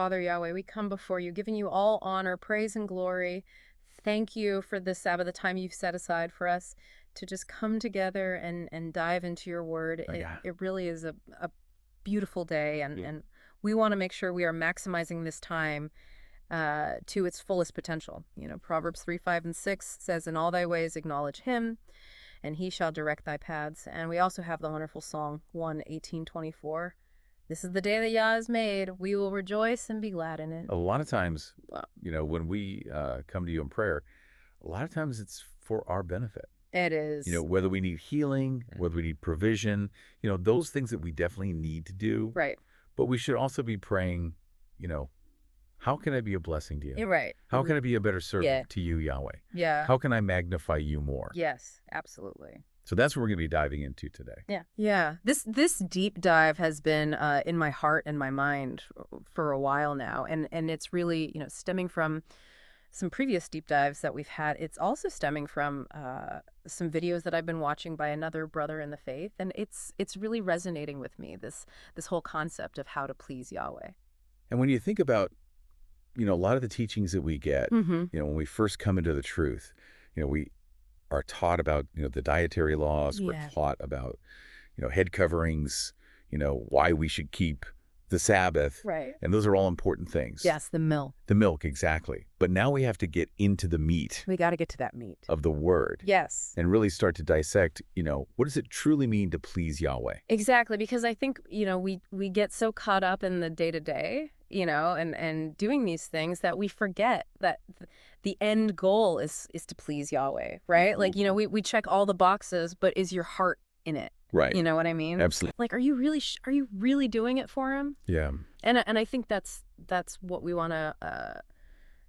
Father Yahweh, we come before you, giving you all honor, praise, and glory. Thank you for this Sabbath, the time you've set aside for us to just come together and dive into your word. My It, God. it really is a beautiful day, and, Yeah. and we want to make sure we are maximizing this time to its fullest potential. You know, Proverbs 3, 5, and 6 says, "In all thy ways acknowledge him, and he shall direct thy paths." And we also have the wonderful song 1:18-24. This is the day that Yah has made. We will rejoice and be glad in it. A lot of times, Wow. when we come to you in prayer, a lot of times it's for our benefit. It is. Whether we need healing, whether we need provision, those things that we definitely need to do. Right. But we should also be praying, how can I be a blessing to you? You're right. How can I be a better servant Yeah. to you, Yahweh? Yeah. How can I magnify you more? Yes, absolutely. So that's what we're going to be diving into today. Yeah. Yeah. This deep dive has been in my heart and my mind for a while now. And it's really, stemming from some previous deep dives that we've had. It's also stemming from some videos that I've been watching by another brother in the faith. And it's really resonating with me, this whole concept of how to please Yahweh. And when you think about, a lot of the teachings that we get, Mm-hmm. when we first come into the truth, we are taught about, the dietary laws. Yeah. We're taught about, head coverings, why we should keep the Sabbath. Right. And those are all important things. Yes, the milk. The milk, exactly. But now we have to get into the meat We got to get to that meat. of the word. Yes. And really start to dissect, what does it truly mean to please Yahweh? Exactly, because I think, we get so caught up in the day-to-day, and doing these things that we forget that the end goal is to please Yahweh, right? Like, we check all the boxes, but is your heart in it? Right. You know what I mean? Absolutely. Like, are you really doing it for him? Yeah. And I think that's what we want to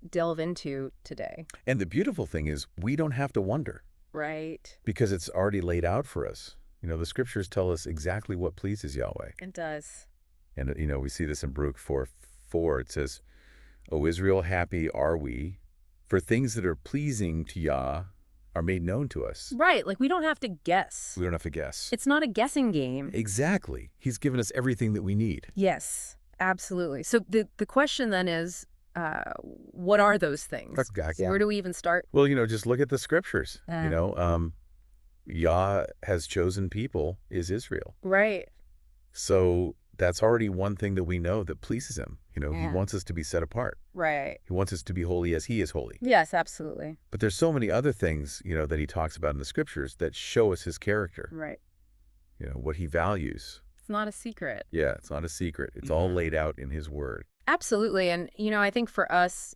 delve into today. And the beautiful thing is we don't have to wonder. Right. Because it's already laid out for us. The scriptures tell us exactly what pleases Yahweh. It does. And, we see this in Baruch 4:4. It says, "O Israel, happy are we, for things that are pleasing to Yah are made known to us." Right. Like, we don't have to guess. We don't have to guess. It's not a guessing game. Exactly. He's given us everything that we need. Yes, absolutely. So the question then is, what are those things? Exactly. Where do we even start? Well, just look at the scriptures. Yah has chosen people is Israel. Right. So that's already one thing that we know that pleases him. He wants us to be set apart. Right. He wants us to be holy as he is holy. Yes, absolutely. But there's so many other things, that he talks about in the scriptures that show us his character, Right. what he values. It's not a secret. Yeah, it's not a secret. It's all laid out in his word. Absolutely. And, I think for us,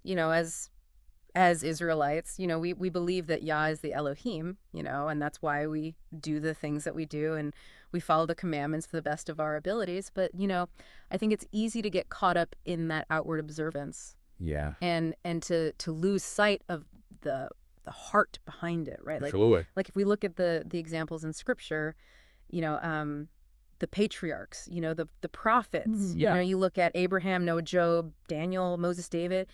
as Israelites, we believe that Yah is the Elohim, and that's why we do the things that we do, and we follow the commandments to the best of our abilities. But, I think it's easy to get caught up in that outward observance. Yeah. And to lose sight of the heart behind it, right? Absolutely. Like if we look at the examples in scripture, the patriarchs, the prophets, Yeah. you look at Abraham, Noah, Job, Daniel, Moses, David,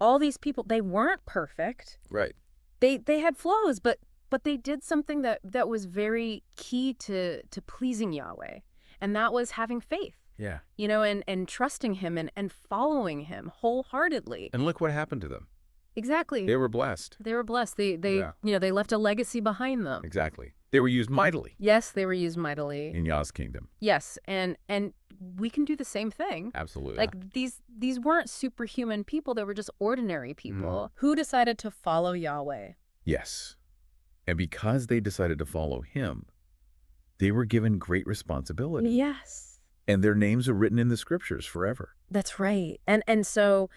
all these people, they weren't perfect. Right. They had flaws, but they did something that was very key to pleasing Yahweh. And that was having faith. Yeah. And trusting him and following him wholeheartedly. And look what happened to them. Exactly. They were blessed. They were blessed. They they left a legacy behind them. Exactly. They were used mightily Yes, they were used mightily. in Yah's kingdom. Yes, and we can do the same thing. Absolutely. Like these weren't superhuman people, they were just ordinary people who decided to follow Yahweh. Yes. And because they decided to follow him, they were given great responsibility. Yes. And their names are written in the scriptures forever. That's right. And so,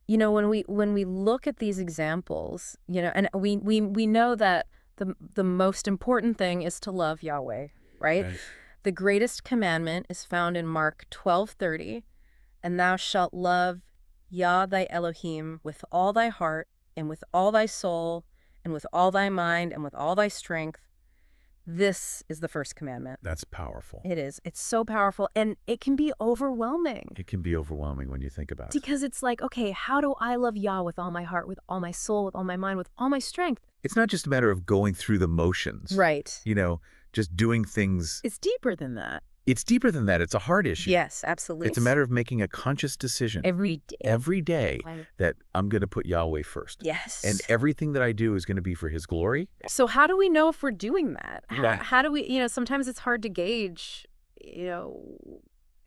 when we look at these examples, and we know that the most important thing is to love Yahweh, right? Right. The greatest commandment is found in Mark 12:30, and thou shalt love Yah thy Elohim with all thy heart and with all thy soul and with all thy mind and with all thy strength. This is the first commandment. That's powerful. It is. It's so powerful, and it can be overwhelming. It can be overwhelming when you think about it. Because it's like, okay, how do I love Yah with all my heart, with all my soul, with all my mind, with all my strength? It's not just a matter of going through the motions. Right. Just doing things. It's deeper than that. It's deeper than that. It's a heart issue. Yes, absolutely. It's a matter of making a conscious decision every day Right. that I'm going to put Yahweh first. And Yes. everything that I do is going to be for his glory. So how do we know if we're doing that? Right. How do we, sometimes it's hard to gauge,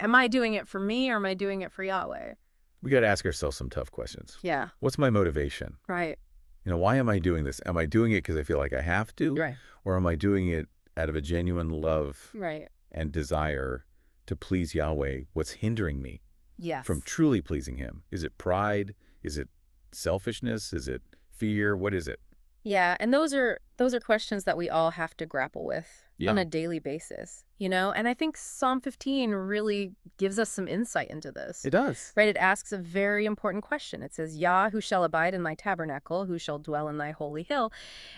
am I doing it for me or am I doing it for Yahweh? We got to ask ourselves some tough questions. Yeah. What's my motivation? Right. Why am I doing this? Am I doing it because I feel like I have to? Right. Or am I doing it out of a genuine love Right. and desire to please Yahweh? What's hindering me Yes. from truly pleasing him? Is it pride? Is it selfishness? Is it fear? What is it? Yeah, and those are questions that we all have to grapple with Yeah. on a daily basis, And I think Psalm 15 really gives us some insight into this. It does. Right? It asks a very important question. It says, Yah, who shall abide in thy tabernacle, who shall dwell in thy holy hill?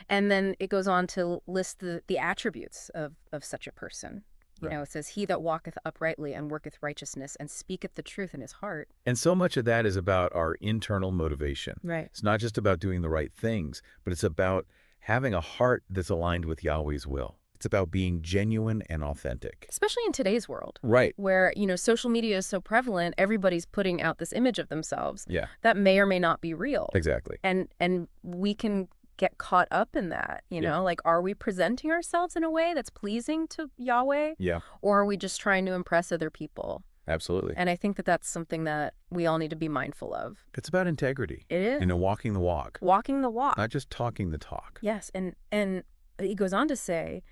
And then it goes on to list the attributes of such a person. Right. It says, he that walketh uprightly and worketh righteousness and speaketh the truth in his heart. And so much of that is about our internal motivation. Right. It's not just about doing the right things, but it's about having a heart that's aligned with Yahweh's will. It's about being genuine and authentic. Especially in today's world. Right. Where, social media is so prevalent, everybody's putting out this image of themselves. Yeah. That may or may not be real. Exactly. And we can get caught up in that, like, are we presenting ourselves in a way that's pleasing to Yahweh? Yeah. Or are we just trying to impress other people? Absolutely. And I think that that's something that we all need to be mindful of. It's about integrity. It is. Walking the walk. Walking the walk. Not just talking the talk. Yes. And he goes on to say,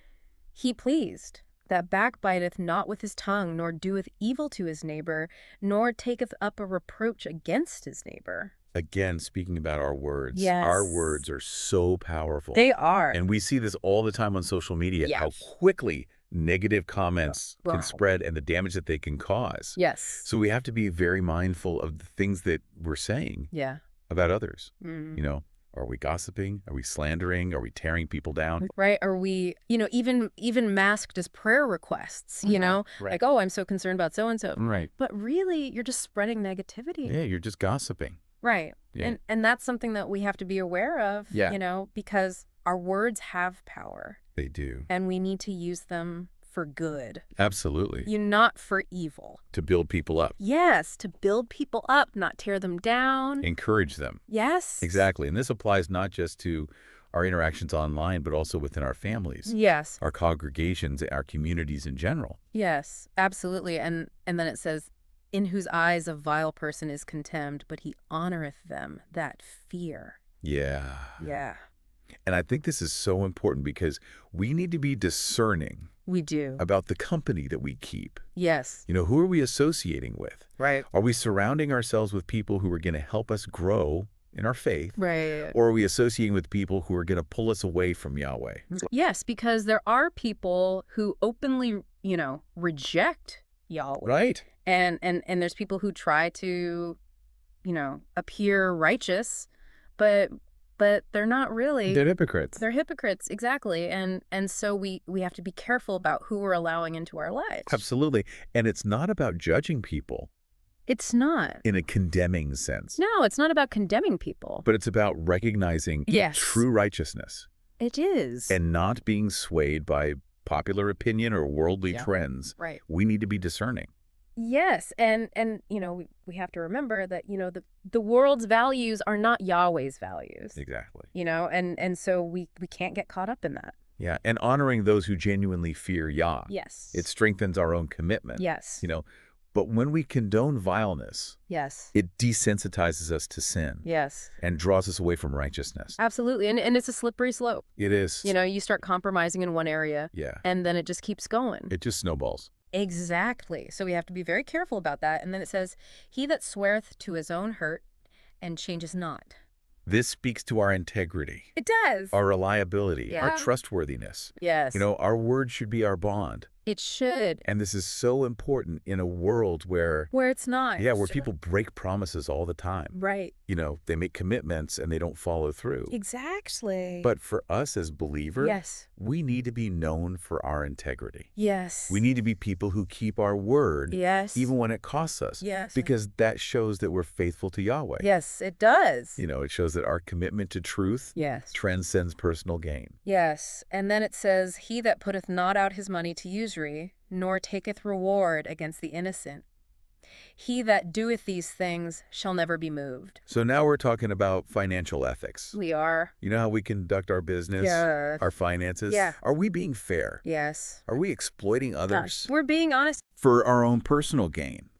he pleased that backbiteth not with his tongue, nor doeth evil to his neighbor, nor taketh up a reproach against his neighbor. Again, speaking about our words. Yes. Our words are so powerful. They are. And we see this all the time on social media, Yeah. how quickly negative comments Wow. can spread and the damage that they can cause. Yes. So we have to be very mindful of the things that we're saying Yeah. about others. Mm. Are we gossiping? Are we slandering? Are we tearing people down? Right. Are we, even masked as prayer requests, Right. like, oh, I'm so concerned about so-and-so. Right. But really, you're just spreading negativity. Yeah, you're just gossiping. Right. Yeah. And that's something that we have to be aware of, Yeah. Because our words have power. They do. And we need to use them for good. Absolutely. Not for evil. To build people up. Yes, to build people up, not tear them down. Encourage them. Yes. Exactly. And this applies not just to our interactions online, but also within our families. Yes. Our congregations, our communities in general. Yes, absolutely. And then it says, in whose eyes a vile person is contemned, but he honoreth them that fear. Yeah. Yeah. And I think this is so important because we need to be discerning We do. about the company that we keep. Yes. Who are we associating with? Right. Are we surrounding ourselves with people who are going to help us grow in our faith? Right. Or are we associating with people who are going to pull us away from Yahweh? Yes, because there are people who openly, reject Yahweh. Right. And there's people who try to, appear righteous, but they're not really. They're hypocrites. They're hypocrites, exactly. And so we have to be careful about who we're allowing into our lives. Absolutely. And it's not about judging people It's not. in a condemning sense. No, it's not about condemning people. But it's about recognizing Yes. true righteousness It is. and not being swayed by popular opinion or worldly Yeah. trends. Right. We need to be discerning. Yes, and we have to remember that the world's values are not Yahweh's values. Exactly. And so we can't get caught up in that. Yeah, and honoring those who genuinely fear Yah. Yes. It strengthens our own commitment. Yes. But when we condone vileness, Yes. it desensitizes us to sin Yes. and draws us away from righteousness. Absolutely. And it's a slippery slope. It is. You start compromising in one area Yeah. and then it just keeps going. It just snowballs. Exactly. So we have to be very careful about that. And then it says, he that sweareth to his own hurt and changes not. This speaks to our integrity, It does. our reliability, our Yeah. trustworthiness. Yes. Our word should be our bond. It should. And this is so important in a world where Where it's not. where people break promises all the time. Right. They make commitments and they don't follow through. Exactly. But for us as believers, Yes. we need to be known for our integrity. Yes. We need to be people who keep our word, Yes. even when it costs us. Yes. Because that shows that we're faithful to Yahweh. Yes, it does. It shows that our commitment to truth Yes. transcends personal gain. Yes. And then it says, he that putteth not out his money to usury, nor taketh reward against the innocent. He that doeth these things shall never be moved. So now we're talking about financial ethics. We are. You know how we conduct our business, Yeah. our finances? Yeah. Are we being fair? Yes. Are we exploiting others We're being honest. for our own personal gain?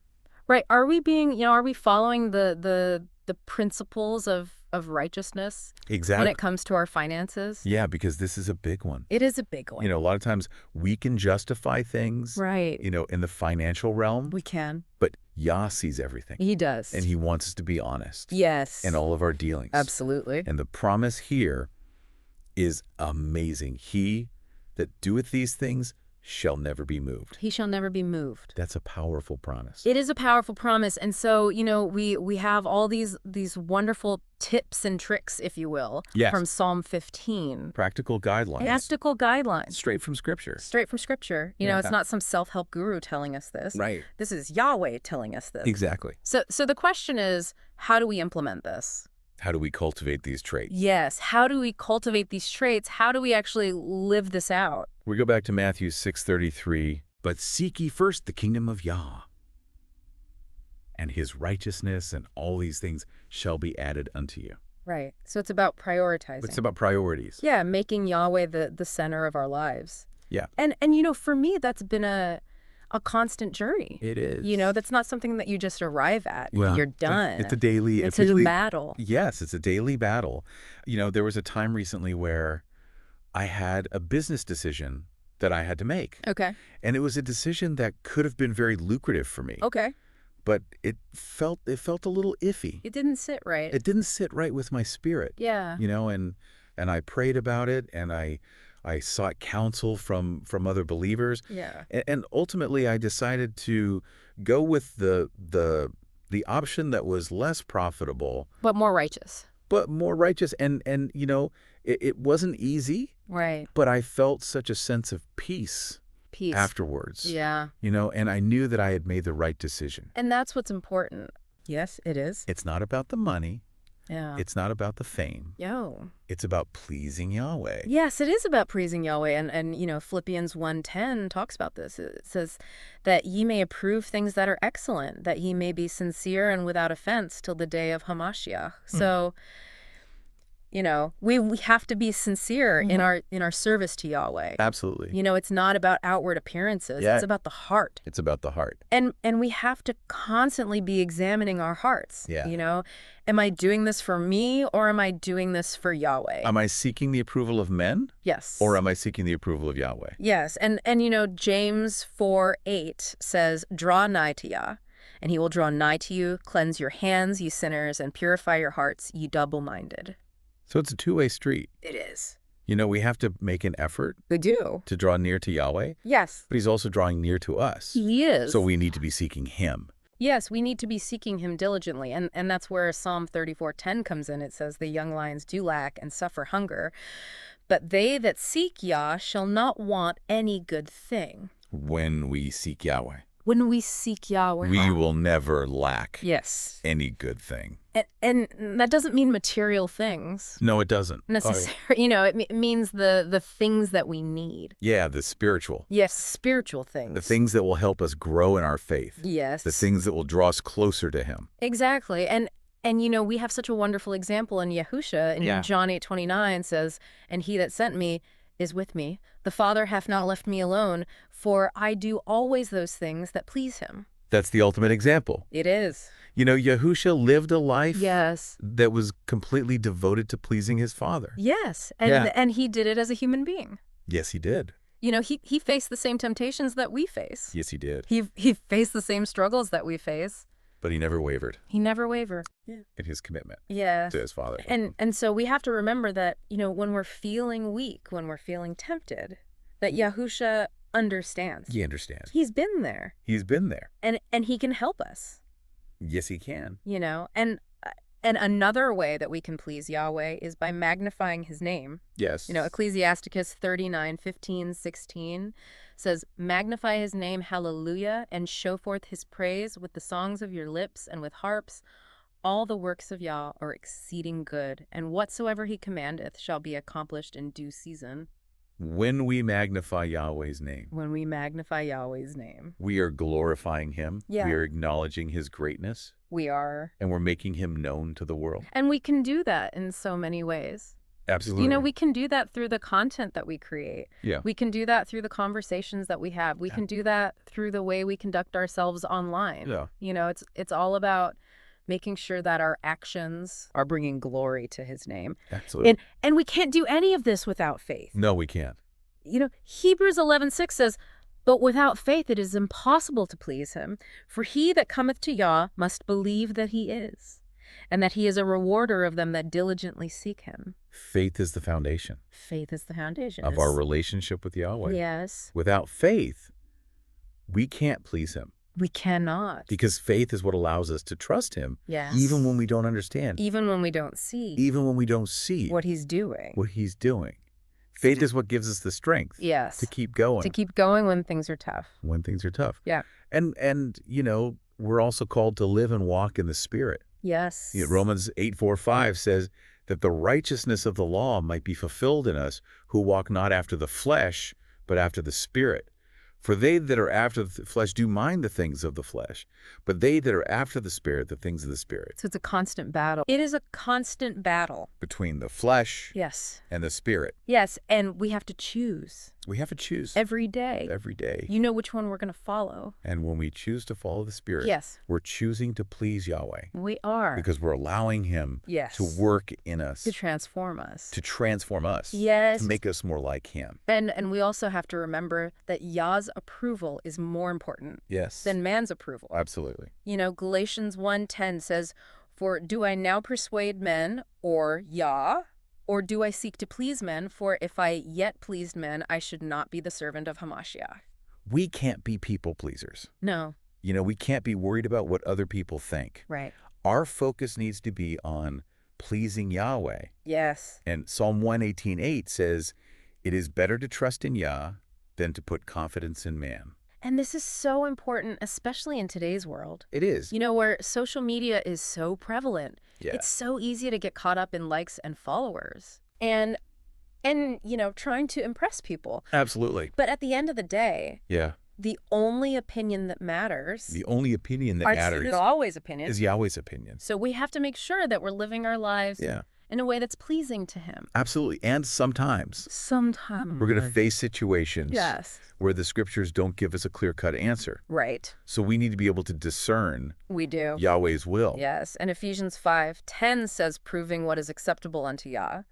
Right. Are we being, are we following the principles of righteousness when Exactly. it comes to our finances? Yeah, because this is a big one. It is a big one. A lot of times we can justify things, Right. in the financial realm, We can. but Yah sees everything. He does. And he wants us to be honest Yes. in all of our dealings. Absolutely. And the promise here is amazing. He that doeth these things shall never be moved. He shall never be moved. That's a powerful promise. It is a powerful promise. And so, we have all these wonderful tips and tricks, if you will, Yes. from Psalm 15. Practical guidelines. Practical guidelines. Straight from Scripture. Straight from Scripture. It's not some self-help guru telling us this. Right. This is Yahweh telling us this. Exactly. So the question is, how do we implement this? How do we cultivate these traits? Yes. How do we cultivate these traits? How do we actually live this out? We go back to Matthew 6:33. But seek ye first the kingdom of Yah, and his righteousness, and all these things shall be added unto you. Right. So it's about prioritizing. It's about priorities. Yeah, making Yahweh the center of our lives. Yeah. And for me, that's been a constant journey. It is. That's not something that you just arrive at. Well, You're done. It's a daily... It's a battle. Yes, it's a daily battle. There was a time recently where I had a business decision that I had to make. Okay. And it was a decision that could have been very lucrative for me. Okay. But it felt a little iffy. It didn't sit right. It didn't sit right with my spirit. Yeah. And I prayed about it, and I sought counsel from other believers. Yeah. And ultimately I decided to go with the option that was less profitable, But more righteous. but more righteous. And it wasn't easy, Right. but I felt such a sense of peace Peace. afterwards. Yeah. And I knew that I had made the right decision. And that's what's important. Yes, it is. It's not about the money. Yeah. It's not about the fame. Yo. It's about pleasing Yahweh. Yes, it is about praising Yahweh. And Philippians 1:10 talks about this. It says that ye may approve things that are excellent, that ye may be sincere and without offense till the day of Hamashiach. So, we have to be sincere in our service to Yahweh. Absolutely. It's not about outward appearances. Yeah. It's about the heart. It's about the heart. And we have to constantly be examining our hearts. Yeah. Am I doing this for me, or am I doing this for Yahweh? Am I seeking the approval of men? Yes. Or am I seeking the approval of Yahweh? Yes. And James 4:8 says, draw nigh to Yah, and he will draw nigh to you. Cleanse your hands, ye sinners, and purify your hearts, ye double-minded. So it's a two-way street. It is. We have to make an effort We do. to draw near to Yahweh, Yes. but he's also drawing near to us. He is. So we need to be seeking him. Yes, we need to be seeking him diligently. And that's where Psalm 34:10 comes in. It says, the young lions do lack and suffer hunger, but they that seek Yah shall not want any good thing. When we seek Yahweh, When we seek Yahweh. we will never lack Yes. any good thing. And that doesn't mean material things No, it doesn't. necessarily. It means the things that we need. Yeah, the spiritual. Yes, spiritual things. The things that will help us grow in our faith. Yes. The things that will draw us closer to him. Exactly. And we have such a wonderful example in Yahusha. In John 8:29 says, and he that sent me is with me. The Father hath not left me alone, for I do always those things that please him. That's the ultimate example. It is. Yahusha lived a life Yes. that was completely devoted to pleasing his Father. Yes. And he did it as a human being. Yes, he did. He faced the same temptations that we face. Yes, he did. He faced the same struggles that we face. But he never wavered He never wavered. in his commitment Yes. to his Father. And so we have to remember that, when we're feeling weak, when we're feeling tempted, that Yahusha understands. He understands. He's been there. He's been there. And he can help us. Yes, he can. And another way that we can please Yahweh is by magnifying his name. Yes. Ecclesiasticus 39:15-16 says, magnify his name, hallelujah, and show forth his praise with the songs of your lips and with harps. All the works of Yah are exceeding good, and whatsoever he commandeth shall be accomplished in due season. When we magnify Yahweh's name, When we magnify Yahweh's name. we are glorifying him. Yeah. We are acknowledging his greatness. We are. And we're making him known to the world. And we can do that in so many ways. Absolutely. You know, we can do that through the content that we create. Yeah. We can do that through the conversations that we have. We can do that through the way we conduct ourselves online. Yeah. You know, it's all about making sure that our actions are bringing glory to his name. Absolutely. And we can't do any of this without faith. No, we can't. You know, Hebrews 11:6 says, "But without faith it is impossible to please him. For he that cometh to Yah must believe that he is, and that he is a rewarder of them that diligently seek him." Faith is the foundation Faith is the foundation. of our relationship with Yahweh. Yes. Without faith, we can't please him. We cannot. Because faith is what allows us to trust him, Yes. even when we don't understand, Even when we don't see even when we don't see what he's doing. what he's doing. Faith is what gives us the strength Yes. to keep going To keep going when things are tough. when things are tough. Yeah. And you know, we're also called to live and walk in the Spirit. Yes. You know, Romans 8:4-5 says that the righteousness of the law might be fulfilled in us who walk not after the flesh, but after the Spirit. For they that are after the flesh do mind the things of the flesh, but they that are after the Spirit, the things of the Spirit. So it's a constant battle. It is a constant battle. Between the flesh Yes. and the Spirit. Yes, and we have to choose We have to choose every day. every day. You know which one we're going to follow. And when we choose to follow the Spirit, Yes. we're choosing to please Yahweh We are. because we're allowing him Yes. to work in us, To transform us. to transform us, Yes. to make us more like him. And we also have to remember that Yah's approval is more important Yes. than man's approval. Absolutely. You know, Galatians 1:10 says, "For do I now persuade men, or Yah, or do I seek to please men? For if I yet pleased men, I should not be the servant of Hamashiach." We can't be people pleasers. No. You know, we can't be worried about what other people think. Right. Our focus needs to be on pleasing Yahweh. Yes. And Psalm 118:8 says, "It is better to trust in Yah than to put confidence in man." And this is so important, especially in today's world. It is. You know, where social media is so prevalent. Yeah. It's so easy to get caught up in likes and followers and you know, trying to impress people. Absolutely. But at the end of the day, Yeah. the only opinion that matters, The only opinion that matters it's always opinion. is Yahweh's opinion. So we have to make sure that we're living our lives Yeah. in a way that's pleasing to him. Absolutely. And sometimes Sometimes we're going to face situations Yes. where the scriptures don't give us a clear-cut answer. Right. So we need to be able to discern We do. Yahweh's will. Yes. And Ephesians 5:10 says, "Proving what is acceptable unto Yah."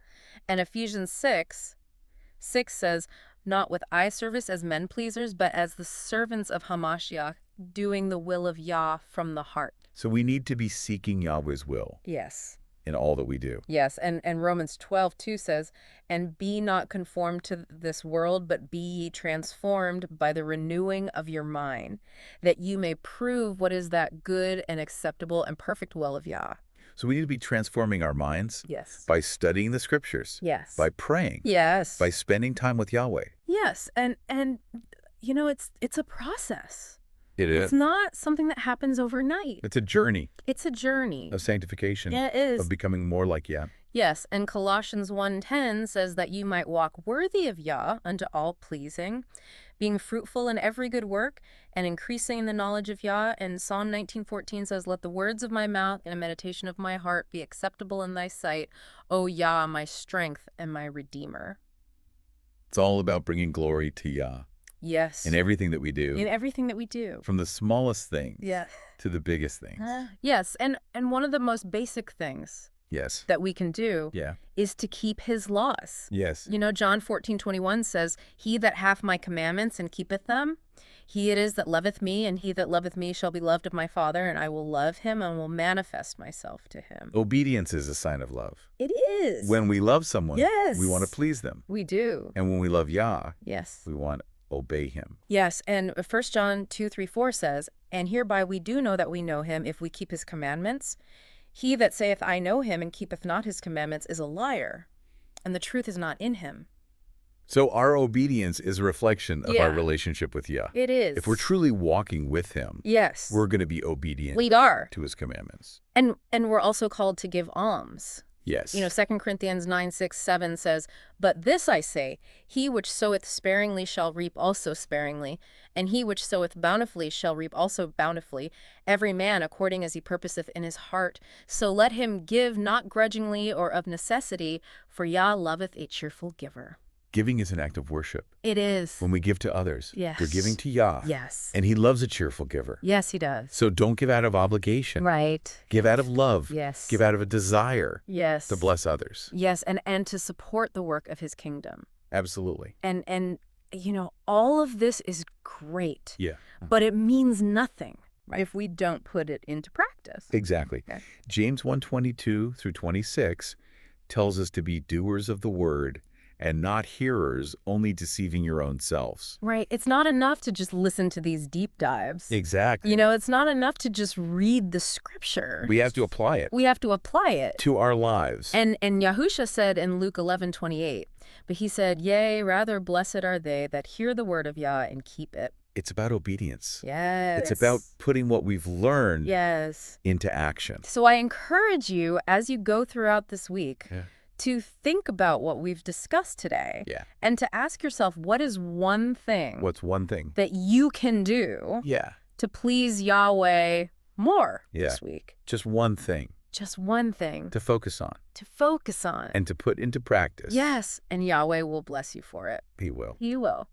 And Ephesians 6:6 says, "Not with eye service as men pleasers, but as the servants of Hamashiach, doing the will of Yah from the heart." So we need to be seeking Yahweh's will Yes. in all that we do. Yes, and Romans 12:2 says, "And be not conformed to this world, but be ye transformed by the renewing of your mind, that you may prove what is that good and acceptable and perfect will of Yah." So we need to be transforming our minds Yes. by studying the scriptures, Yes. by praying, Yes. by spending time with Yahweh. Yes, and you know, it's a process. It It's not something that happens overnight. It's a journey It's a journey. of sanctification, Yeah, it is. of becoming more like Yah. Yes, and Colossians 1:10 says that you might walk worthy of Yah unto all pleasing, being fruitful in every good work and increasing in the knowledge of Yah. And Psalm 19:14 says, "Let the words of my mouth and the meditation of my heart be acceptable in thy sight, O Yah, my strength and my redeemer." It's all about bringing glory to Yah Yes. in everything that we do, In everything that we do. from the smallest things Yeah. to the biggest things. Yes, and one of the most basic things Yes. that we can do Yeah. is to keep his laws. Yes. You know, John 14:21 says, "He that hath my commandments and keepeth them, he it is that loveth me, and he that loveth me shall be loved of my Father, and I will love him and will manifest myself to him." Obedience is a sign of love. It is. When we love someone, Yes. we want to please them. We do. And when we love Yah, Yes. we want to obey him. Yes, and 1 John 2:3-4 says, "And hereby we do know that we know him, if we keep his commandments. He that saith, I know him, and keepeth not his commandments, is a liar, and the truth is not in him." So our obedience is a reflection of our Yeah. relationship with Yah. It is. If we're truly walking with him, Yes. we're going to be obedient We are. to his commandments. And we're also called to give alms. Yes. 2 Corinthians 9:6-7 says, "But this I say, he which soweth sparingly shall reap also sparingly, and he which soweth bountifully shall reap also bountifully, every man according as he purposeth in his heart. So let him give not grudgingly or of necessity, for Yah loveth a cheerful giver." Giving is an act of worship. It is. When we give to others, Yes. we're giving to Yah. Yes. And he loves a cheerful giver. Yes, he does. So don't give out of obligation. Right. Give out of love. Yes. Give out of a desire Yes. to bless others. Yes, and to support the work of his kingdom. Absolutely. And all of this is great. Yeah. But it means nothing if we don't put it into practice. Exactly. Okay. James 1:22-26 tells us to be doers of the word and not hearers, only deceiving your own selves. Right. It's not enough to just listen to these deep dives. Exactly. It's not enough to just read the scripture. We have to apply it We have to apply it. to our lives. And Yahusha said in Luke 11:28, but he said, "Yea, rather blessed are they that hear the word of Yah and keep it." It's about obedience. Yes. It's about putting what we've learned Yes. into action. So I encourage you, as you go throughout this week, Yeah. to think about what we've discussed today. Yeah. And to ask yourself, what is one thing What's one thing? that you can do Yeah. to please Yahweh more Yeah. this week? Just one thing Just one thing to focus on to focus on. and to put into practice. Yes, and Yahweh will bless you for it. He will. He will.